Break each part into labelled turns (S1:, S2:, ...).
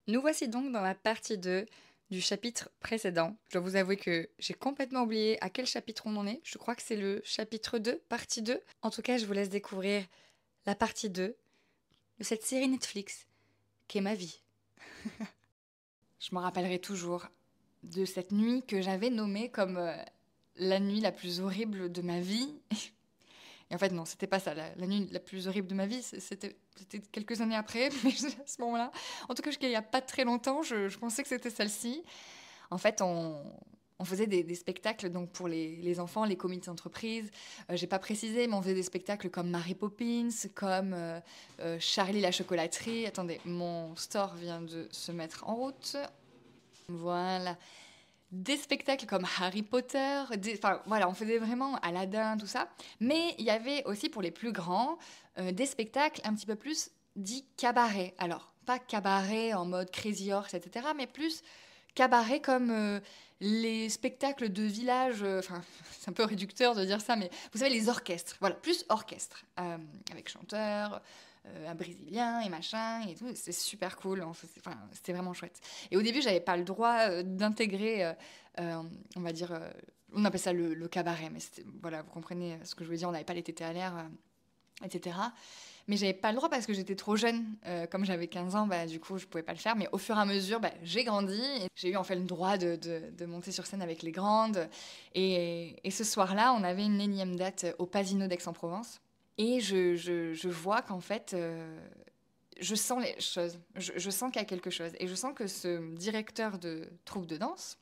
S1: Nous voici donc dans la partie 2 du chapitre précédent. Je dois vous avouer que j'ai complètement oublié à quel chapitre on en est. Je crois que c'est le chapitre 2, partie 2. En tout cas, je vous laisse découvrir la partie 2 de cette série Netflix qui est ma vie. Je me rappellerai toujours de cette nuit que j'avais nommée comme la nuit la plus horrible de ma vie. Et en fait, non, c'était pas ça. La nuit la plus horrible de ma vie, c'était quelques années après, mais à ce moment-là. En tout cas, il n'y a pas très longtemps, je pensais que c'était celle-ci. En fait, on faisait des spectacles donc pour les enfants, les comités d'entreprise. J'ai pas précisé, mais on faisait des spectacles comme Mary Poppins, comme Charlie la chocolaterie. Attendez, mon store vient de se mettre en route. Voilà. Des spectacles comme Harry Potter, enfin voilà, on faisait vraiment Aladdin, tout ça. Mais il y avait aussi pour les plus grands des spectacles un petit peu plus dits cabaret. Alors, pas cabaret en mode Crazy Horse, etc., mais plus cabaret comme les spectacles de village. Enfin, c'est un peu réducteur de dire ça, mais vous savez, les orchestres. Voilà, plus orchestre. Avec chanteurs, un brésilien et machin et tout. C'est super cool. Enfin, c'était vraiment chouette. Et au début, j'avais pas le droit d'intégrer, on va dire, on appelle ça le cabaret, mais voilà, vous comprenez ce que je veux dire. On n'avait pas les tétés à l'air, etc. Mais j'avais pas le droit parce que j'étais trop jeune. Comme j'avais 15 ans, bah, du coup, je pouvais pas le faire. Mais au fur et à mesure, bah, j'ai grandi. Et j'ai eu en fait le droit de monter sur scène avec les grandes. Et ce soir-là, on avait une énième date au Pasino d'Aix-en-Provence. Et je vois qu'en fait, je sens les choses. Je sens qu'il y a quelque chose. Et je sens que ce directeur de troupe de danse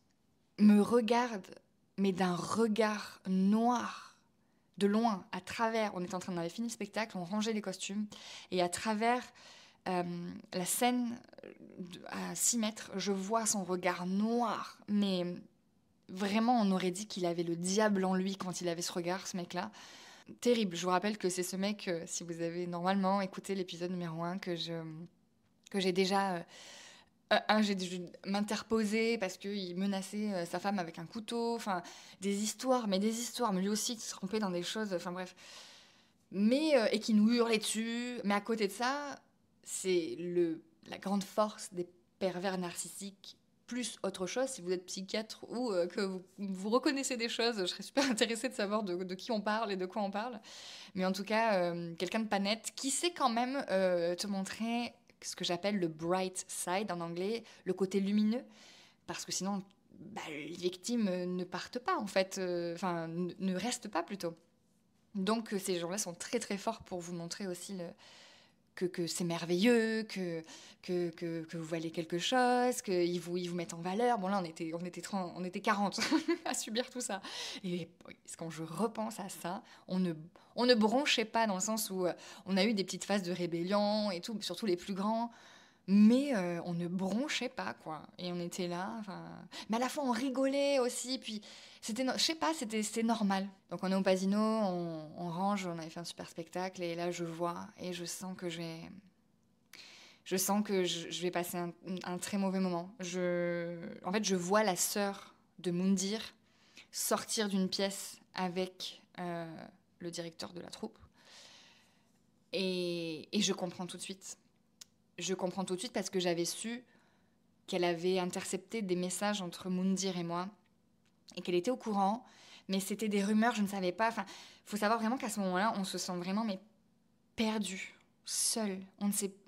S1: me regarde, mais d'un regard noir, de loin, à travers. On avait fini le spectacle, on rangeait les costumes. Et à travers euh, la scène, à 6 mètres, je vois son regard noir. Mais vraiment, on aurait dit qu'il avait le diable en lui quand il avait ce regard, ce mec-là. Terrible. Je vous rappelle que c'est ce mec, si vous avez normalement écouté l'épisode numéro 1, que j'ai déjà j'ai dû m'interposer parce qu'il menaçait sa femme avec un couteau. Enfin, des histoires, mais des histoires. Mais lui aussi, il se trompait dans des choses. Enfin, bref. Mais, et qui nous hurlait dessus. Mais à côté de ça, c'est la grande force des pervers narcissiques. Plus autre chose, si vous êtes psychiatre ou que vous reconnaissez des choses, je serais super intéressée de savoir de qui on parle et de quoi on parle. Mais en tout cas, quelqu'un de pas net qui sait quand même te montrer ce que j'appelle le bright side en anglais, le côté lumineux, parce que sinon, bah, les victimes ne partent pas en fait, enfin ne restent pas plutôt. Donc ces gens-là sont très très forts pour vous montrer aussi que c'est merveilleux, que vous valez quelque chose, ils vous mettent en valeur. Bon là, on était 40 à subir tout ça. Et quand je repense à ça, on ne bronchait pas dans le sens où on a eu des petites phases de rébellion et tout, surtout les plus grands. Mais on ne bronchait pas, quoi. Et on était là, enfin... Mais à la fois, on rigolait aussi, puis... Je sais pas, c'était normal. Donc on est au Pasino, on range, on avait fait un super spectacle, et là, je vois, et je sens que je vais passer un très mauvais moment. En fait, je vois la sœur de Moundir sortir d'une pièce avec le directeur de la troupe, et je comprends tout de suite. Je comprends tout de suite parce que j'avais su qu'elle avait intercepté des messages entre Moundir et moi et qu'elle était au courant, mais c'était des rumeurs, je ne savais pas. Enfin, faut savoir vraiment qu'à ce moment-là, on se sent vraiment mais perdu, seul.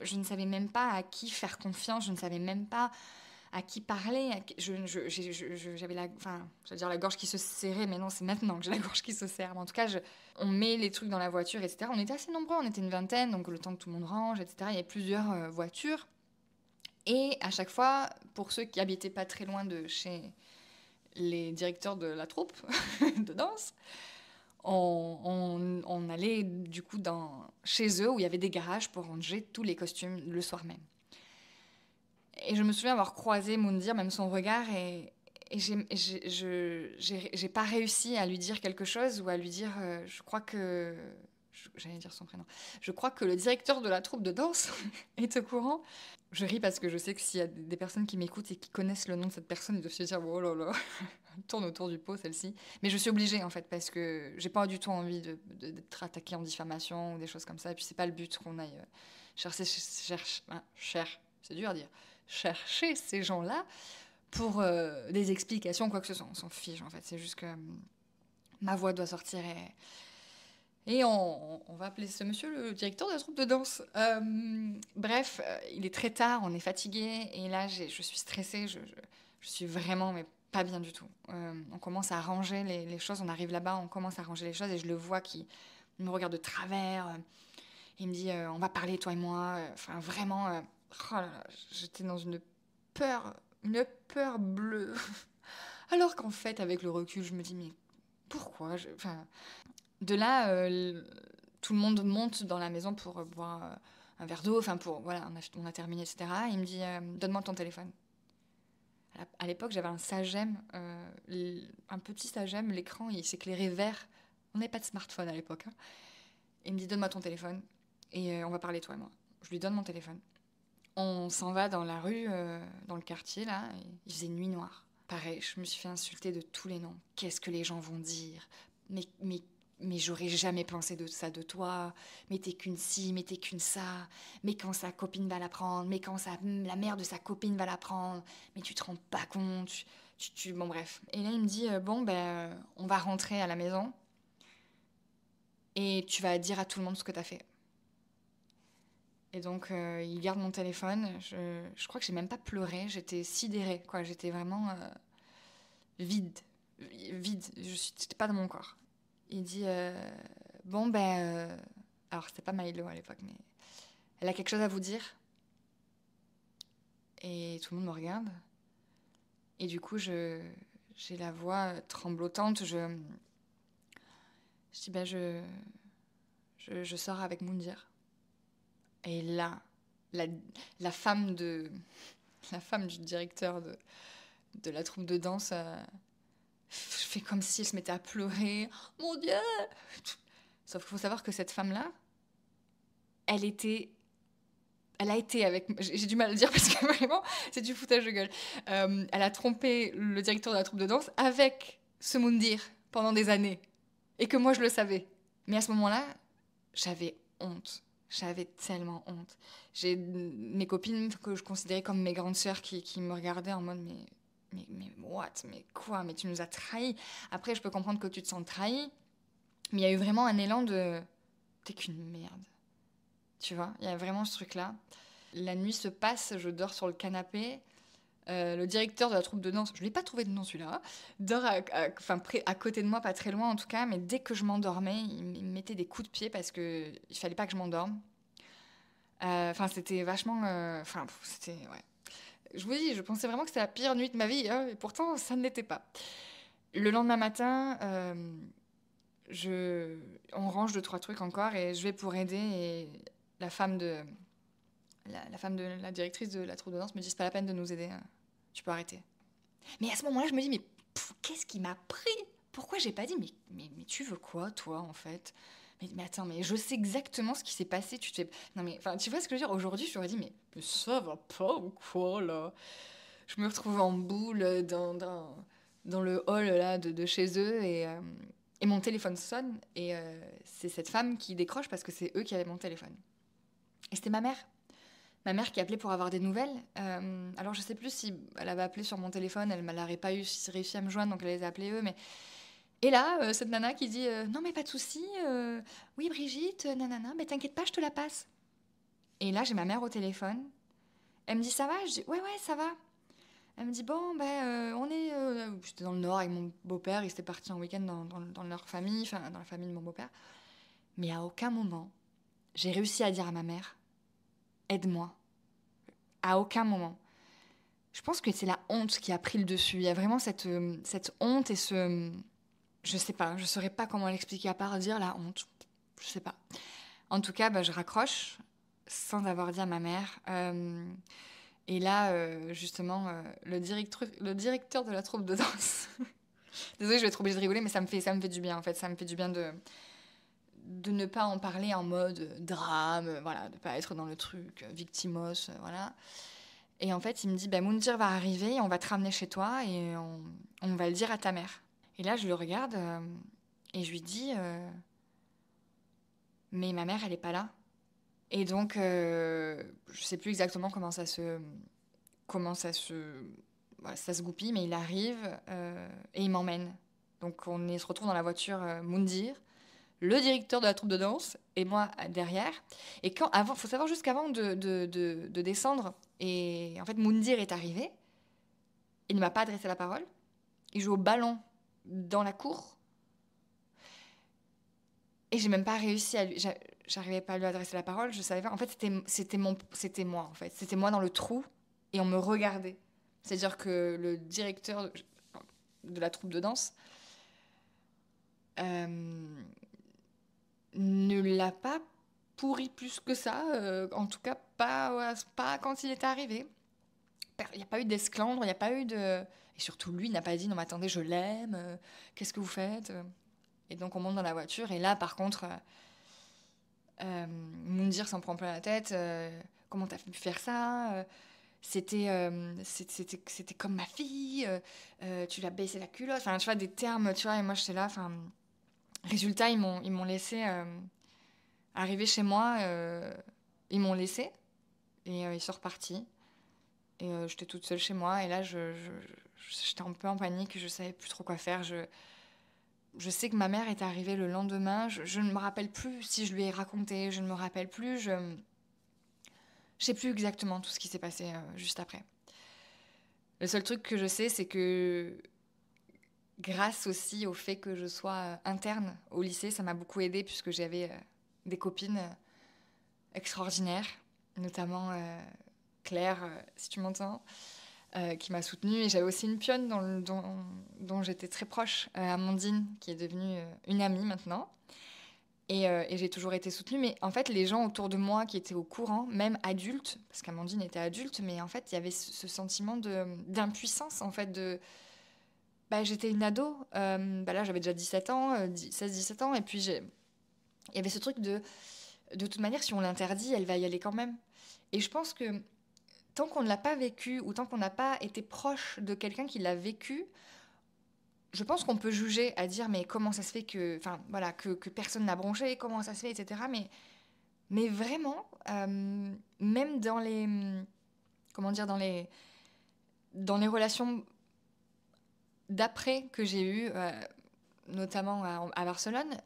S1: Je ne savais même pas à qui faire confiance, je ne savais même pas à qui parler. J'avais enfin, je veux dire la gorge qui se serrait, mais non, c'est maintenant que j'ai la gorge qui se serre. Mais en tout cas, on met les trucs dans la voiture, etc. On était assez nombreux, on était une vingtaine, donc le temps que tout le monde range, etc. Il y avait plusieurs voitures. Et à chaque fois, pour ceux qui habitaient pas très loin de chez les directeurs de la troupe de danse, on allait du coup chez eux où il y avait des garages pour ranger tous les costumes le soir même. Et je me souviens avoir croisé Moundir, même son regard, et j'ai pas réussi à lui dire quelque chose ou à lui dire, je crois que... J'allais dire son prénom. Je crois que le directeur de la troupe de danse est au courant. Je ris parce que je sais que s'il y a des personnes qui m'écoutent et qui connaissent le nom de cette personne, ils doivent se dire oh là là, elle tourne autour du pot celle-ci. Mais je suis obligée en fait parce que j'ai pas du tout envie d'être attaquée en diffamation ou des choses comme ça. Et puis c'est pas le but qu'on aille chercher, c'est dur à dire, chercher ces gens-là pour des explications, quoi que ce soit. On s'en fiche, en fait. C'est juste que ma voix doit sortir et on va appeler ce monsieur le directeur de la troupe de danse. Bref, il est très tard, on est fatigué, et là, je suis stressée, je suis vraiment, mais pas bien du tout. On commence à ranger les choses, on arrive là-bas, on commence à ranger les choses, et je le vois qui me regarde de travers. Il me dit, on va parler, toi et moi. Enfin, vraiment, oh là là, j'étais dans une peur bleue. Alors qu'en fait, avec le recul, je me dis, mais pourquoi enfin, de là, tout le monde monte dans la maison pour boire un verre d'eau. Enfin, voilà, on a terminé, etc. Et il me dit, donne-moi ton téléphone. À l'époque, j'avais un Sagem, un petit Sagem, l'écran, il s'éclairait vert. On n'avait pas de smartphone à l'époque. Hein. Il me dit, donne-moi ton téléphone et on va parler, toi et moi. Je lui donne mon téléphone. On s'en va dans la rue, dans le quartier, là, et il faisait nuit noire. Pareil, je me suis fait insulter de tous les noms. Qu'est-ce que les gens vont dire? Mais j'aurais jamais pensé de ça de toi. Mais t'es qu'une ci, mais t'es qu'une ça. Mais quand sa copine va la prendre, mais quand la mère de sa copine va la prendre. Mais tu te rends pas compte. Bon, bref. Et là, il me dit, bon, ben, on va rentrer à la maison. Et tu vas dire à tout le monde ce que t'as fait. Et donc, il garde mon téléphone. Je crois que j'ai même pas pleuré. J'étais sidérée, quoi. J'étais vraiment vide. Vide. J'étais pas dans mon corps. Il dit bon, ben. Alors, c'était pas Milo à l'époque, mais. Elle a quelque chose à vous dire. Et tout le monde me regarde. Et du coup, j'ai la voix tremblotante. Je dis ben, je sors avec Moundir. Et là, la femme du directeur de la troupe de danse fait comme si elle se mettait à pleurer. Mon Dieu! Sauf qu'il faut savoir que cette femme-là, elle a été avec... J'ai du mal à le dire parce que vraiment, c'est du foutage de gueule. Elle a trompé le directeur de la troupe de danse avec ce Moundir pendant des années. Et que moi, je le savais. Mais à ce moment-là, j'avais honte. J'avais tellement honte. J'ai mes copines que je considérais comme mes grandes sœurs qui me regardaient en mode mais what? Mais quoi? Mais tu nous as trahis. Après, je peux comprendre que tu te sens trahi, mais il y a eu vraiment un élan de t'es qu'une merde. Tu vois? Il y a vraiment ce truc-là. La nuit se passe, je dors sur le canapé. Le directeur de la troupe de danse, je ne l'ai pas trouvé de nom celui-là, dort à côté de moi, pas très loin en tout cas, mais dès que je m'endormais, il me mettait des coups de pied parce qu'il ne fallait pas que je m'endorme. Enfin, c'était vachement... Enfin, c'était... Ouais. Je vous dis, je pensais vraiment que c'était la pire nuit de ma vie, hein, et pourtant, ça ne l'était pas. Le lendemain matin, on range 2-3 trucs encore et je vais pour aider et la femme de... La femme de la directrice de la troupe de danse me dit c'est pas la peine de nous aider, tu peux arrêter. Mais à ce moment-là, je me dis mais qu'est-ce qui m'a pris? Pourquoi j'ai pas dit mais tu veux quoi toi en fait? Mais attends, mais je sais exactement ce qui s'est passé. Tu te fais... Non mais enfin tu vois ce que je veux dire? Aujourd'hui, je t'aurais dit mais ça va pas ou quoi là? Je me retrouve en boule dans le hall là de chez eux et mon téléphone sonne et c'est cette femme qui décroche parce que c'est eux qui avaient mon téléphone. Et c'était ma mère. Ma mère qui appelait pour avoir des nouvelles. Alors je sais plus si elle avait appelé sur mon téléphone, elle n'aurait pas réussi à me joindre, donc elle les a appelés eux. Mais... Et là, cette nana qui dit non mais pas de souci, oui Brigitte, nanana, mais t'inquiète pas, je te la passe. Et là j'ai ma mère au téléphone. Elle me dit ça va? Je dis ouais ça va. Elle me dit bon ben on est, j'étais dans le Nord avec mon beau-père, ils étaient partis en week-end dans leur famille, enfin dans la famille de mon beau-père. Mais à aucun moment j'ai réussi à dire à ma mère aide-moi. À aucun moment. Je pense que c'est la honte qui a pris le dessus. Il y a vraiment cette honte et ce... Je sais pas, je saurais pas comment l'expliquer à part dire la honte. Je sais pas. En tout cas, bah, je raccroche sans avoir dit à ma mère. Et là, justement, le directeur de la troupe de danse... Désolée, je vais être obligée de rigoler, mais ça me fait du bien, en fait. Ça me fait du bien de ne pas en parler en mode drame, voilà, de pas être dans le truc victimos, voilà. Et en fait, il me dit, bah, Moundir va arriver, on va te ramener chez toi et on va le dire à ta mère. Et là, je le regarde et je lui dis, mais ma mère, elle est pas là. Et donc, je sais plus exactement comment ça se commence voilà, ça se goupille, mais il arrive et il m'emmène. Donc se retrouve dans la voiture Moundir, le directeur de la troupe de danse et moi derrière. Et faut savoir juste qu'avant de descendre, et en fait Moundir est arrivé, il ne m'a pas adressé la parole. Il joue au ballon dans la cour et j'ai même pas réussi à lui. J'arrivais pas à lui adresser la parole. Je savais pas. En fait, c'était moi en fait. C'était moi dans le trou et on me regardait. C'est-à-dire que le directeur de la troupe de danse euh, ne l'a pas pourri plus que ça. En tout cas, pas quand il est arrivé. Il n'y a pas eu d'esclandre, il n'y a pas eu de... Et surtout, lui n'a pas dit, non mais attendez, je l'aime, qu'est-ce que vous faites? Et donc on monte dans la voiture, et là, par contre, Moundir s'en prend plein la tête. Comment t'as pu faire ça? C'était comme ma fille, tu l'as baissé la culotte. Enfin, tu vois, des termes, tu vois, et moi, j'étais là, enfin... Résultat, ils m'ont laissé arriver chez moi, ils m'ont laissé, et ils sont repartis. Et j'étais toute seule chez moi. Et là, j'étais un peu en panique. Je savais plus trop quoi faire. Je sais que ma mère est arrivée le lendemain. Je ne me rappelle plus si je lui ai raconté. Je ne me rappelle plus. Je ne sais plus exactement tout ce qui s'est passé juste après. Le seul truc que je sais, c'est que grâce aussi au fait que je sois interne au lycée, ça m'a beaucoup aidée puisque j'avais des copines extraordinaires, notamment Claire, si tu m'entends. Qui m'a soutenue. Et j'avais aussi une pionne dont j'étais très proche, Amandine, qui est devenue une amie maintenant. Et j'ai toujours été soutenue. Mais en fait, les gens autour de moi qui étaient au courant, même adultes, parce qu'Amandine était adulte, mais en fait, il y avait ce sentiment d'impuissance, en fait, bah, j'étais une ado. Bah là, j'avais déjà 17 ans, 16-17 ans. Et puis, il y avait ce truc de toute manière, si on l'interdit, elle va y aller quand même. Et je pense que tant qu'on ne l'a pas vécu ou tant qu'on n'a pas été proche de quelqu'un qui l'a vécu, je pense qu'on peut juger à dire mais comment ça se fait que, enfin voilà, que personne n'a bronché, comment ça se fait, etc. Mais vraiment, même dans les, comment dire, dans les relations d'après que j'ai eues, notamment à Barcelone,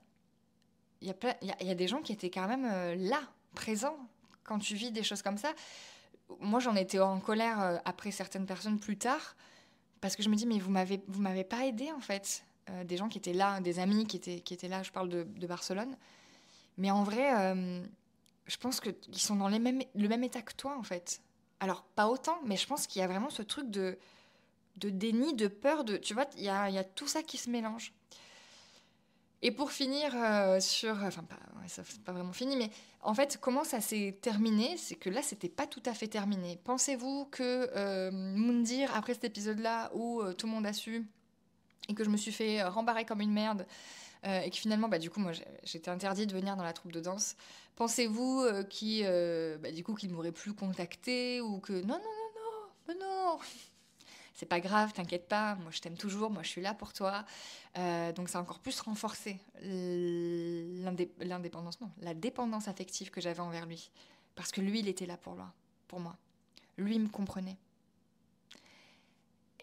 S1: il y a des gens qui étaient quand même là, présents, quand tu vis des choses comme ça. Moi, j'en étais en colère après certaines personnes plus tard, parce que je me dis, mais vous m'avez pas aidé, en fait. Des gens qui étaient là, des amis qui étaient là, je parle de Barcelone. Mais en vrai, je pense qu'ils sont dans le même état que toi, en fait. Alors, pas autant, mais je pense qu'il y a vraiment ce truc de déni, de peur, tu vois, il y a tout ça qui se mélange. Et pour finir enfin, ouais, ça c'est pas vraiment fini, mais en fait, comment ça s'est terminé? C'est que là, c'était pas tout à fait terminé. Pensez-vous que Moundir, après cet épisode-là, où tout le monde a su et que je me suis fait rembarrer comme une merde, et que finalement, bah, du coup, moi, j'étais interdite de venir dans la troupe de danse. Pensez-vous bah, du coup, qu'il m'aurait plus contacté ou que non, non, non, non, mais non, c'est pas grave, t'inquiète pas, moi je t'aime toujours, moi je suis là pour toi. Donc ça a encore plus renforcé l'indépendance, non, la dépendance affective que j'avais envers lui. Parce que lui, il était là pour moi. Lui, il me comprenait.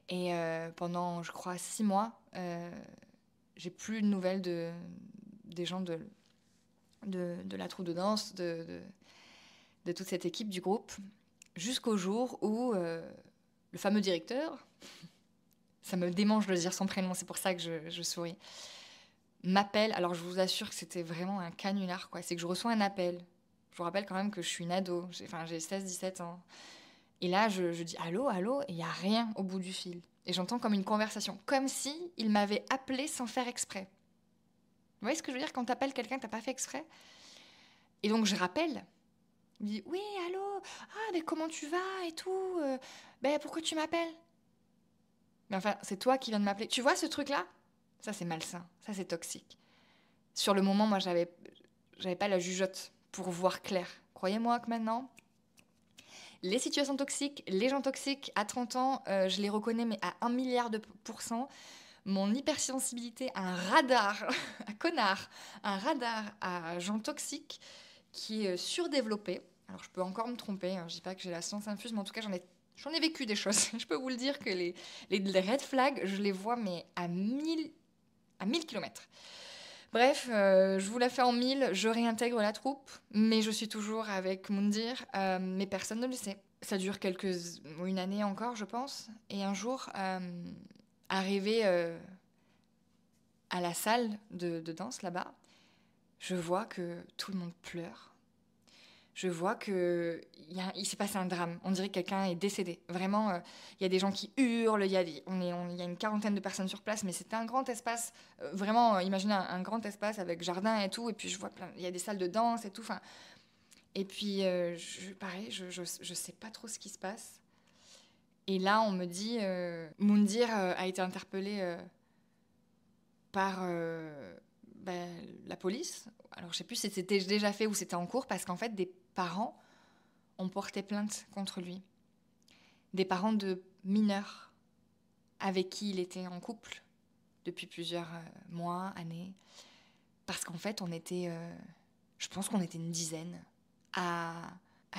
S1: Et pendant, je crois, 6 mois, j'ai plus de nouvelles des gens de la troupe de danse, de toute cette équipe du groupe, jusqu'au jour où le fameux directeur, ça me démange de le dire son prénom, c'est pour ça que je souris, m'appelle. Alors je vous assure que c'était vraiment un canular, quoi. C'est que je reçois un appel. Je vous rappelle quand même que je suis une ado, j'ai 16-17 ans. Et là, je dis allô, allô, et il n'y a rien au bout du fil. Et j'entends comme une conversation, comme si il m'avait appelé sans faire exprès. Vous voyez ce que je veux dire quand t'appelles quelqu'un que t'as pas fait exprès? Et donc je rappelle. Il me dit oui, allô, ah, mais comment tu vas et tout, ben pourquoi tu m'appelles? Mais enfin, c'est toi qui viens de m'appeler. Tu vois ce truc-là? Ça, c'est malsain. Ça, c'est toxique. Sur le moment, moi, j'avais pas la jugeote pour voir clair. Croyez-moi que maintenant, les situations toxiques, les gens toxiques, à 30 ans, je les reconnais, mais à 1 milliard de %. Mon hypersensibilité à un radar, à connard, un radar à gens toxiques qui est surdéveloppé. Alors, je peux encore me tromper, hein, je dis pas que j'ai la science infuse, mais en tout cas, J'en ai vécu des choses. Je peux vous le dire que les red flags, je les vois mais à 1000 kilomètres. Bref, je vous la fais en 1000, je réintègre la troupe, mais je suis toujours avec Moundir, mais personne ne le sait. Ça dure une année encore, je pense. Et un jour, arrivé à la salle de danse là-bas, je vois que tout le monde pleure. Je vois il s'est passé un drame. On dirait que quelqu'un est décédé. Vraiment, il y a des gens qui hurlent, il y a une quarantaine de personnes sur place, mais c'était un grand espace. Vraiment, imaginez un grand espace avec jardin et tout, et puis je vois il y a des salles de danse et tout. Enfin, et puis, pareil, je sais pas trop ce qui se passe. Et là, on me dit, Moundir a été interpellé par la police. Alors, je sais plus si c'était déjà fait ou c'était en cours, parce qu'en fait, des parents ont porté plainte contre lui. Des parents de mineurs avec qui il était en couple depuis plusieurs mois, années. Parce qu'en fait, je pense qu'on était une dizaine à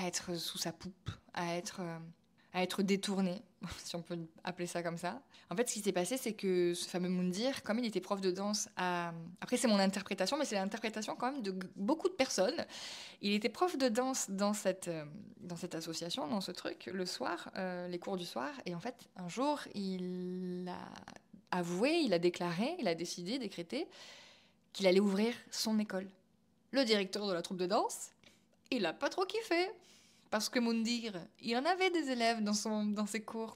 S1: être sous sa poupe, à être détourné, si on peut appeler ça comme ça. En fait, ce qui s'est passé, c'est que ce fameux Moundir, comme il était prof de danse Après, c'est mon interprétation, mais c'est l'interprétation quand même de beaucoup de personnes. Il était prof de danse dans cette association, dans ce truc, le soir, les cours du soir. Et en fait, un jour, il a avoué, il a déclaré, il a décidé, décrété, qu'il allait ouvrir son école. Le directeur de la troupe de danse, il n'a pas trop kiffé. Parce que Moundir, il en avait des élèves dans ses cours.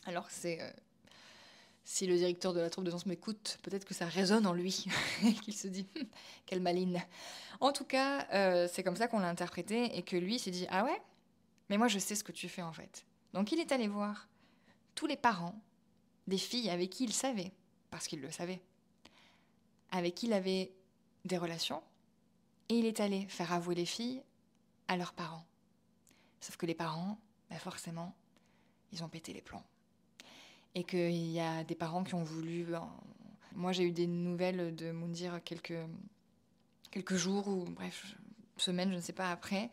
S1: Alors si le directeur de la troupe de danse m'écoute, peut-être que ça résonne en lui, et qu'il se dit quelle maline. En tout cas, c'est comme ça qu'on l'a interprété, et que lui s'est dit ah ouais, mais moi je sais ce que tu fais en fait. Donc il est allé voir tous les parents des filles avec qui il savait, parce qu'il le savait, avec qui il avait des relations, et il est allé faire avouer les filles à leurs parents. Sauf que les parents, forcément, ils ont pété les plombs. Et qu'il y a des parents qui ont voulu... Moi, j'ai eu des nouvelles de Moundir quelques jours, ou bref, semaines, je ne sais pas, après,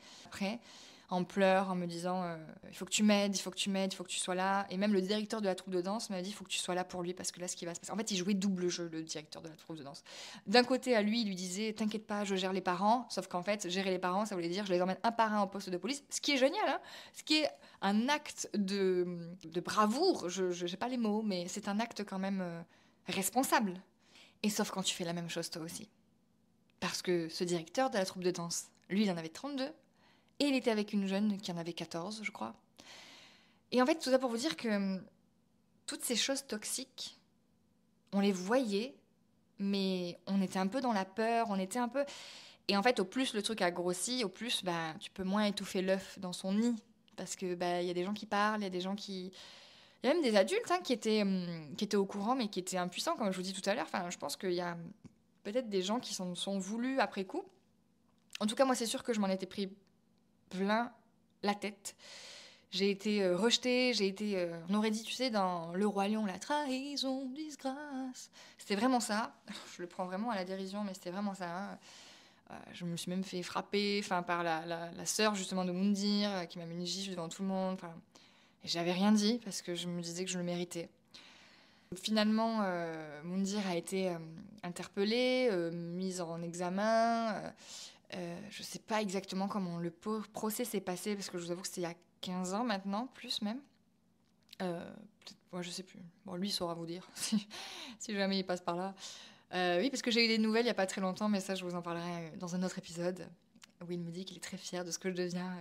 S1: en pleurs, en me disant il faut que tu m'aides, il faut que tu m'aides, il faut que tu sois là. Et même le directeur de la troupe de danse m'a dit il faut que tu sois là pour lui, parce que là, ce qui va se passer... En fait, il jouait double jeu, le directeur de la troupe de danse. D'un côté, à lui, il lui disait t'inquiète pas, je gère les parents. Sauf qu'en fait, gérer les parents, ça voulait dire je les emmène un par un au poste de police, ce qui est génial, hein, ce qui est un acte de bravoure. Je n'ai pas les mots, mais c'est un acte quand même responsable. Et sauf quand tu fais la même chose toi aussi. Parce que ce directeur de la troupe de danse, lui, il en avait 32. Et il était avec une jeune qui en avait 14, je crois. Et en fait, tout ça pour vous dire que toutes ces choses toxiques, on les voyait, mais on était un peu dans la peur, on était un peu... Et en fait, au plus le truc a grossi, au plus tu peux moins étouffer l'œuf dans son nid. Parce que y a des gens qui parlent, il y a des gens qui... Il y a même des adultes qui étaient au courant, mais qui étaient impuissants, comme je vous dis tout à l'heure. Enfin, je pense qu'il y a peut-être des gens qui s'en sont voulus après coup. En tout cas, moi, c'est sûr que je m'en étais pris plein la tête. J'ai été rejetée, on aurait dit, tu sais, dans Le Roi Lion, la trahison, disgrâce. C'était vraiment ça. Je le prends vraiment à la dérision, mais c'était vraiment ça. Hein. Je me suis même fait frapper par la sœur, justement, de Moundir, qui m'a mis une gifle devant tout le monde. Et j'avais rien dit, parce que je me disais que je le méritais. Finalement, Moundir a été interpellé, mis en examen. Je ne sais pas exactement comment le procès s'est passé, parce que je vous avoue que c'était il y a 15 ans maintenant, plus même. Moi, je sais plus. Bon, lui, il saura vous dire, si jamais il passe par là. Oui, parce que j'ai eu des nouvelles il n'y a pas très longtemps, mais ça, je vous en parlerai dans un autre épisode, où il me dit qu'il est très fier de ce que je deviens.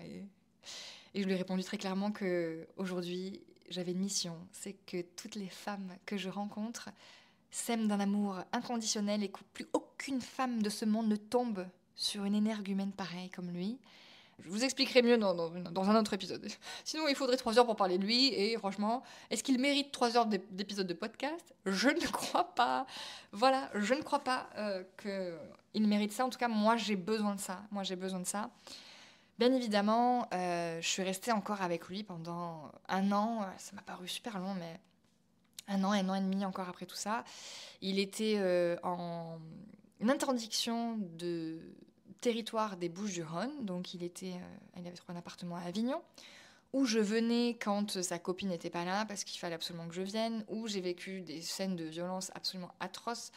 S1: Et je lui ai répondu très clairement qu'aujourd'hui, j'avais une mission. C'est que toutes les femmes que je rencontre s'aiment d'un amour inconditionnel, et que plus aucune femme de ce monde ne tombe sur une énergumène pareille comme lui. Je vous expliquerai mieux dans un autre épisode. Sinon, il faudrait 3 heures pour parler de lui. Et franchement, est-ce qu'il mérite 3 heures d'épisode de podcast? Je ne crois pas. Voilà, je ne crois pas qu'il mérite ça. En tout cas, moi, j'ai besoin de ça. Bien évidemment, je suis restée encore avec lui pendant 1 an. Ça m'a paru super long, mais 1 an et demi encore après tout ça. Il était en interdiction de territoire des Bouches-du-Rhône. Donc, il avait trouvé un appartement à Avignon, où je venais quand sa copine n'était pas là, parce qu'il fallait absolument que je vienne, où j'ai vécu des scènes de violence absolument atroces,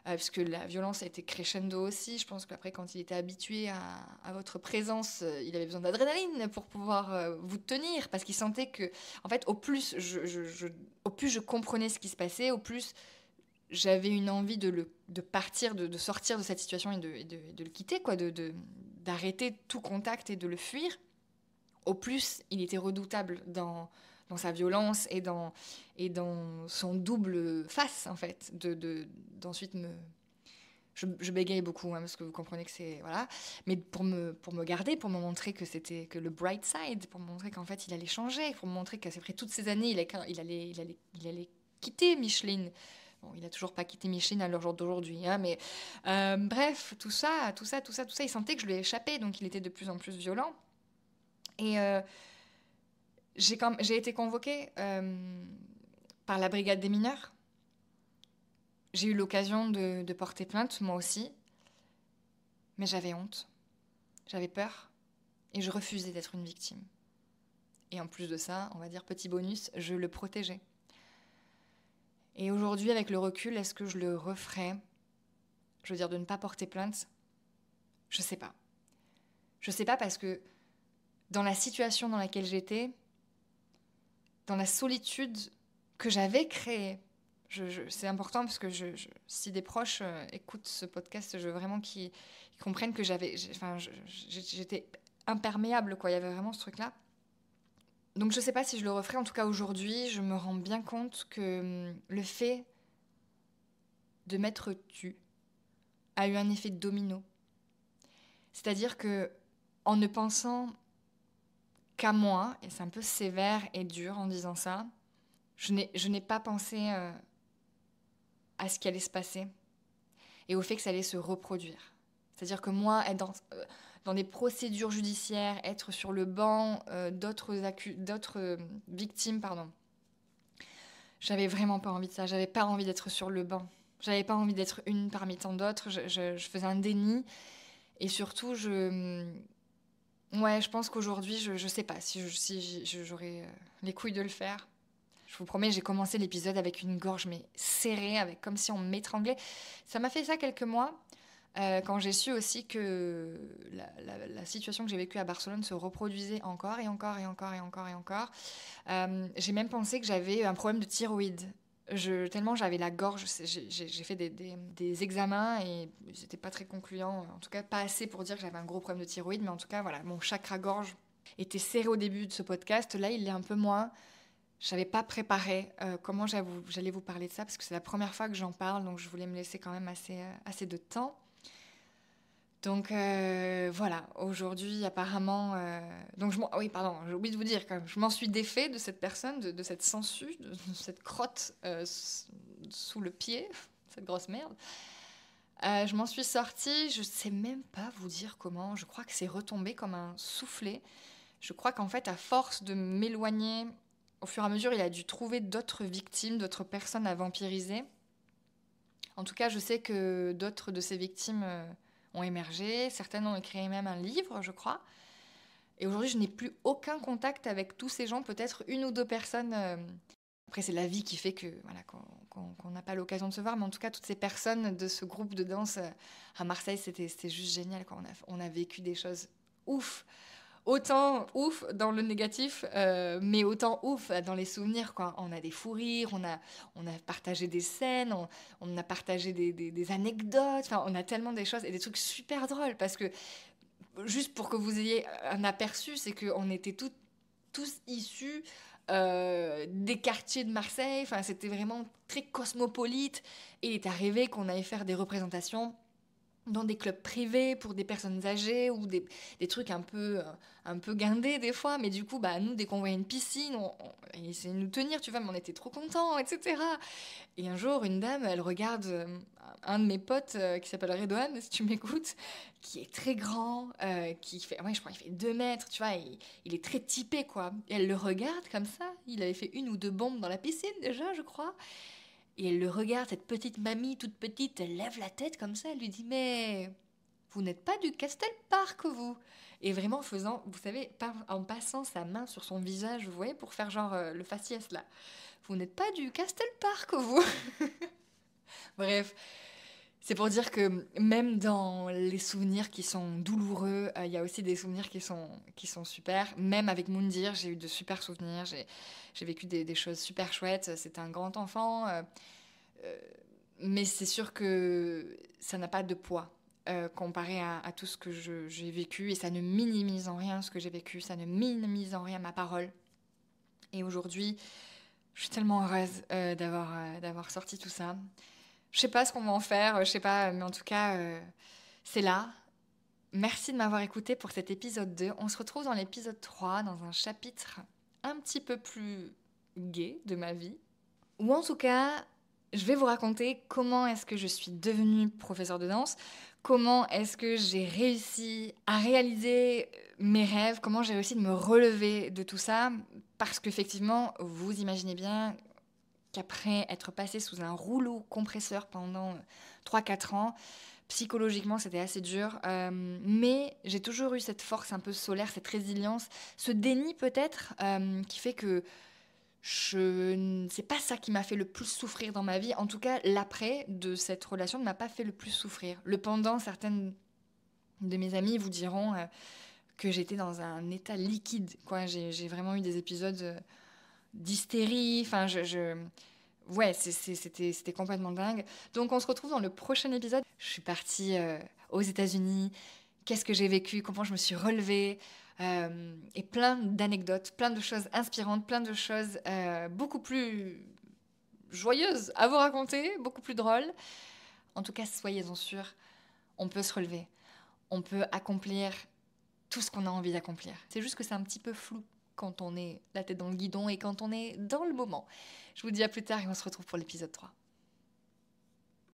S1: parce que la violence a été crescendo aussi. Je pense qu'après, quand il était habitué à votre présence, il avait besoin d'adrénaline pour pouvoir vous tenir, parce qu'il sentait que, en fait, au plus je comprenais ce qui se passait, au plus j'avais une envie de partir, de sortir de cette situation et de le quitter, quoi, d'arrêter tout contact et de le fuir. Au plus, il était redoutable dans sa violence et dans son double face, en fait, d'ensuite me... Je bégaye beaucoup, hein, parce que vous comprenez que c'est... Voilà. Mais pour me garder, pour me montrer que c'était que le bright side, pour me montrer qu'en fait, il allait changer, pour me montrer qu'après toutes ces années, il allait quitter Micheline. Bon, il a toujours pas quitté Micheline à l'heure d'aujourd'hui, hein, mais bref, tout ça, il sentait que je lui ai échappé, donc il était de plus en plus violent. Et j'ai été convoquée par la brigade des mineurs. J'ai eu l'occasion de porter plainte, moi aussi, mais j'avais honte, j'avais peur, et je refusais d'être une victime. Et en plus de ça, on va dire petit bonus, je le protégeais. Et aujourd'hui, avec le recul, est-ce que je le referais? Je veux dire, de ne pas porter plainte? Je sais pas. Je sais pas parce que dans la situation dans laquelle j'étais, dans la solitude que j'avais créée, c'est important parce que si des proches écoutent ce podcast, je veux vraiment qu'ils comprennent que j'étais imperméable, quoi. Il y avait vraiment ce truc-là. Donc je sais pas si je le referais. En tout cas, aujourd'hui, je me rends bien compte que le fait de m'être tue a eu un effet domino. C'est-à-dire que en ne pensant qu'à moi, et c'est un peu sévère et dur en disant ça, je n'ai pas pensé à ce qui allait se passer et au fait que ça allait se reproduire. C'est-à-dire que moi, être dans des procédures judiciaires, être sur le banc d'autres victimes, pardon, j'avais vraiment pas envie de ça. J'avais pas envie d'être sur le banc. J'avais pas envie d'être une parmi tant d'autres. Je faisais un déni. Et surtout, ouais, je pense qu'aujourd'hui, je sais pas si j'aurais les couilles de le faire. Je vous promets, j'ai commencé l'épisode avec une gorge mais serrée, avec comme si on m'étranglait. Ça m'a fait ça quelques mois, quand j'ai su aussi que la situation que j'ai vécue à Barcelone se reproduisait encore et encore et encore et encore et encore. J'ai même pensé que j'avais un problème de thyroïde. Tellement j'avais la gorge, j'ai fait des examens et c'était pas très concluant, en tout cas pas assez pour dire que j'avais un gros problème de thyroïde, mais en tout cas voilà, mon chakra gorge était serré au début de ce podcast, là il l'est un peu moins. Je n'avais pas préparé comment j'allais vous parler de ça, parce que c'est la première fois que j'en parle, donc je voulais me laisser quand même assez de temps. Donc voilà, aujourd'hui apparemment... donc oui, pardon, j'ai oublié de vous dire quand même, je m'en suis défait de cette personne, de cette sangsue, de cette crotte sous le pied, cette grosse merde. Je m'en suis sortie, je sais même pas vous dire comment, je crois que c'est retombé comme un soufflet. Je crois qu'en fait, à force de m'éloigner, au fur et à mesure, il a dû trouver d'autres victimes, d'autres personnes à vampiriser. En tout cas, je sais que d'autres de ces victimes ont émergé. Certaines ont écrit même un livre, je crois. Et aujourd'hui, je n'ai plus aucun contact avec tous ces gens. Peut-être une ou deux personnes. Après, c'est la vie qui fait que voilà, qu'on n'a pas l'occasion de se voir. Mais en tout cas, toutes ces personnes de ce groupe de danse à Marseille, c'était juste génial, quoi. On a vécu des choses ouf. Autant ouf dans le négatif, mais autant ouf dans les souvenirs, quoi. On a des fous rires, on a partagé des scènes, on a partagé des anecdotes, enfin, on a tellement des choses et des trucs super drôles, parce que, juste pour que vous ayez un aperçu, c'est qu'on était tous issus des quartiers de Marseille, enfin, c'était vraiment très cosmopolite, et il est arrivé qu'on allait faire des représentations dans des clubs privés pour des personnes âgées ou des trucs un peu guindés des fois, mais du coup, bah, nous, dès qu'on voyait une piscine, ils essayaient de nous tenir, tu vois, mais on était trop contents, etc. Et un jour, une dame, elle regarde un de mes potes qui s'appelle Redouane, si tu m'écoutes, qui est très grand, qui fait, ouais, je crois qu'il fait 2 mètres, tu vois, il est très typé, quoi. Et elle le regarde comme ça, il avait fait 1 ou 2 bombes dans la piscine déjà, je crois. Et elle le regarde, cette petite mamie toute petite, elle lève la tête comme ça, elle lui dit « Mais vous n'êtes pas du Castel Park, vous ?» Et vraiment en faisant, vous savez, en passant sa main sur son visage, vous voyez, pour faire genre le faciès là. Vous n'êtes pas du Castelparc, vous. Bref, c'est pour dire que même dans les souvenirs qui sont douloureux, il y a aussi des souvenirs qui sont super. Même avec Moundir, j'ai eu de super souvenirs. J'ai vécu des choses super chouettes. C'était un grand enfant. Euh, mais c'est sûr que ça n'a pas de poids comparé à tout ce que j'ai vécu. Et ça ne minimise en rien ce que j'ai vécu. Ça ne minimise en rien ma parole. Et aujourd'hui, je suis tellement heureuse d'avoir sorti tout ça. Je sais pas ce qu'on va en faire, je sais pas, mais en tout cas, c'est là. Merci de m'avoir écouté pour cet épisode 2. On se retrouve dans l'épisode 3, dans un chapitre un petit peu plus gai de ma vie. Ou en tout cas, je vais vous raconter comment est-ce que je suis devenue professeure de danse, comment est-ce que j'ai réussi à réaliser mes rêves, comment j'ai réussi de me relever de tout ça, parce qu'effectivement, vous imaginez bien qu'après être passée sous un rouleau compresseur pendant 3-4 ans, psychologiquement c'était assez dur, mais j'ai toujours eu cette force un peu solaire, cette résilience, ce déni peut-être qui fait que c'est pas ça qui m'a fait le plus souffrir dans ma vie. En tout cas, l'après de cette relation ne m'a pas fait le plus souffrir. Le pendant, certaines de mes amies vous diront que j'étais dans un état liquide, quoi. J'ai vraiment eu des épisodes d'hystérie. Enfin, ouais, c'était complètement dingue. Donc, on se retrouve dans le prochain épisode. Je suis partie aux États-Unis. Qu'est-ce que j'ai vécu? Comment je me suis relevée? Et plein d'anecdotes, plein de choses inspirantes, plein de choses beaucoup plus joyeuses à vous raconter, beaucoup plus drôles. En tout cas, soyez-en sûrs, on peut se relever. On peut accomplir tout ce qu'on a envie d'accomplir. C'est juste que c'est un petit peu flou quand on est la tête dans le guidon et quand on est dans le moment. Je vous dis à plus tard et on se retrouve pour l'épisode 3.